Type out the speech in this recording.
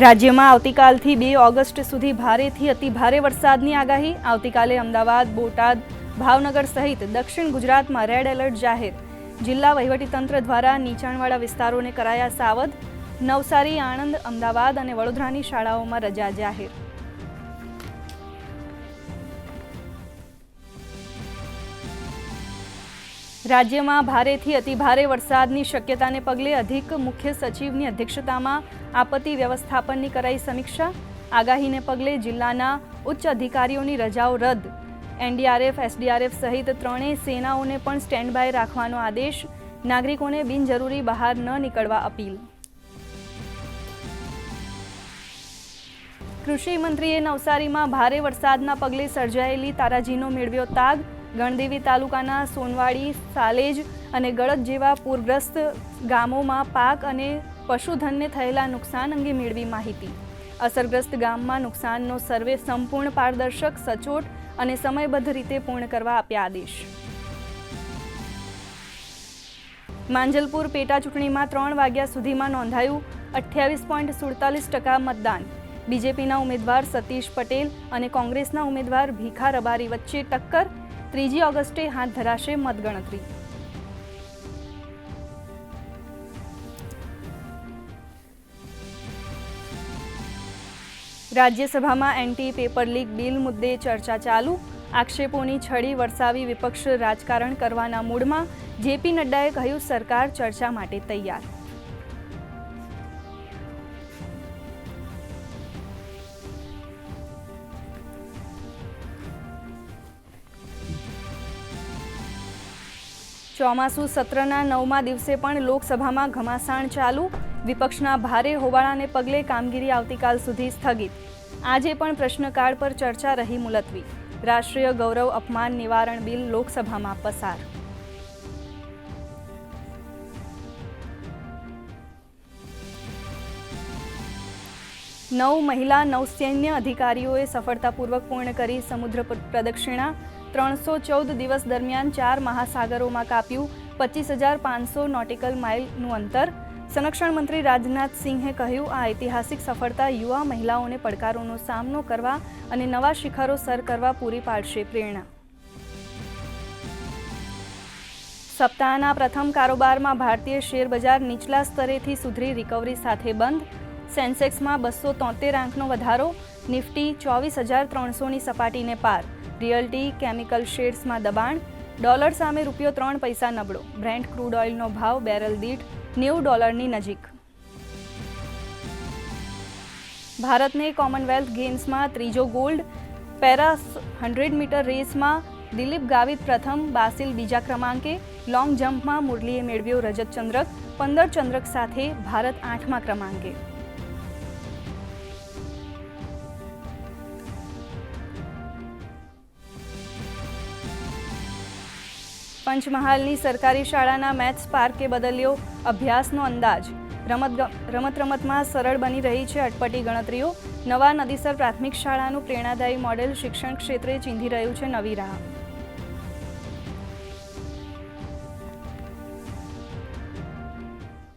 રાજ્યમાં આવતીકાલથી 2 ઓગસ્ટ સુધી ભારેથી અતિભારે વરસાદની આગાહી। આવતીકાલે અમદાવાદ, બોટાદ, ભાવનગર સહિત દક્ષિણ ગુજરાતમાં રેડ એલર્ટ જાહેર। જિલ્લા વહીવટીતંત્ર દ્વારા નીચાણવાળા વિસ્તારોને કરાયા સાવધ। નવસારી, આણંદ, અમદાવાદ અને વડોદરાની શાળાઓમાં રજા જાહેર। રાજ્યમાં ભારેથી અતિભારે વરસાદની શક્યતાને પગલે અધિક મુખ્ય સચિવની અધ્યક્ષતામાં આપત્તિ વ્યવસ્થાપનની કરાઈ સમીક્ષા। આગાહીને પગલે જિલ્લાના ઉચ્ચ અધિકારીઓની રજાઓ રદ। એનડીઆરએફ, એસડીઆરએફ સહિત ત્રણેય સેનાઓને પણ સ્ટેન્ડ બાય રાખવાનો આદેશ। નાગરિકોને બિનજરૂરી બહાર ન નીકળવા અપીલ। કૃષિ મંત્રીએ નવસારીમાં ભારે વરસાદના પગલે સર્જાયેલી તારાજીનો મેળવ્યો તાગ। ગણદેવી તાલુકાના સોનવાડી, સાલેજ અને ગળદ જેવા પૂરગ્રસ્ત ગામોમાં પાક અને પશુધનને થયેલા નુકસાન અંગે મેળવી માહિતી। અસરગ્રસ્ત ગામમાં નુકસાનનો સર્વે સંપૂર્ણ પારદર્શક, સચોટ અને સમયબદ્ધ રીતે પૂર્ણ કરવા આપ્યા આદેશ। માંજલપુર પેટા ચૂંટણીમાં 3 વાગ્યા સુધીમાં નોંધાયું 28.47% મતદાન। બીજેપીના ઉમેદવાર સતીશ પટેલ અને કોંગ્રેસના ઉમેદવાર ભીખા રબારી વચ્ચે ટક્કર। 3 ઓગસ્ટે હાથ ધરાશે મતગણતરી। રાજ્યસભામાં એન્ટી પેપર લીક બિલ મુદ્દે ચર્ચા ચાલુ। આક્ષેપોની છડી વરસાવી વિપક્ષ રાજકારણ કરવાના મૂડમાં। જેપી નડ્ડાએ કહ્યું, સરકાર ચર્ચા માટે તૈયાર। ચોમાસુ સત્રના 9મા દિવસે પણ લોકસભામાં ઘમાસાણ ચાલુ। વિપક્ષના ભારે હોબાળાને પગલે કામગીરી આવતીકાલ સુધી સ્થગિત। આજે પણ પ્રશ્નકાળ પર ચર્ચા રહી મુલતવી। રાષ્ટ્રીય ગૌરવ અપમાન નિવારણ બિલ લોકસભામાં પસાર। મહિલા નૌસૈન્ય અધિકારીઓએ સફળતાપૂર્વક પૂર્ણ કરી સમુદ્ર પ્રદક્ષિણા। 314 દિવસ દરમિયાન 4 મહાસાગરોમાં કાપ્યું 25,500 નોટિકલ માઇલનું અંતર। સંરક્ષણ મંત્રી રાજનાથ સિંહે કહ્યું, આ ઐતિહાસિક સફળતા યુવા મહિલાઓને પડકારોનો સામનો કરવા અને નવા શિખરો સર કરવા પૂરી પાડશે પ્રેરણા। સપ્તાહના પ્રથમ કારોબારમાં ભારતીય શેર બજાર નીચલા સ્તરેથી સુધરી રિકવરી સાથે બંધ। સેન્સેક્સમાં 273 આંકનો વધારો। નિફ્ટી 24,300ની સપાટીને પાર। રિયલ્ટી, કેમિકલ શેર્સમાં દબાણ। ડોલર સામે રૂપિયો 3 પૈસા નબળો। બ્રેન્ટ ક્રૂડ ઓઇલનો ભાવ બેરલ દીઠ $90ની નજીક। ભારતને કોમનવેલ્થ ગેમ્સમાં 3જો ગોલ્ડ। પેરા 100 મીટર રેસમાં દિલીપ ગાવિત પ્રથમ, બાસિલ બીજા ક્રમાંકે। લોંગ જમ્પમાં મુરલીએ મેળવ્યો રજત ચંદ્રક। 15 ચંદ્રક સાથે ભારત 8મા ક્રમાંકે। પંચમહાલની સરકારી શાળાના મેથ્સ પાર્કે બદલ્યો અભ્યાસનો અંદાજ। રમતમાં સરળ બની રહી છે અટપટી ગણતરીઓ। નવા નદીસર પ્રાથમિક શાળાનું પ્રેરણાદાયી મોડેલ શિક્ષણ ક્ષેત્રે ચીંધી રહ્યું છે નવી રાહ।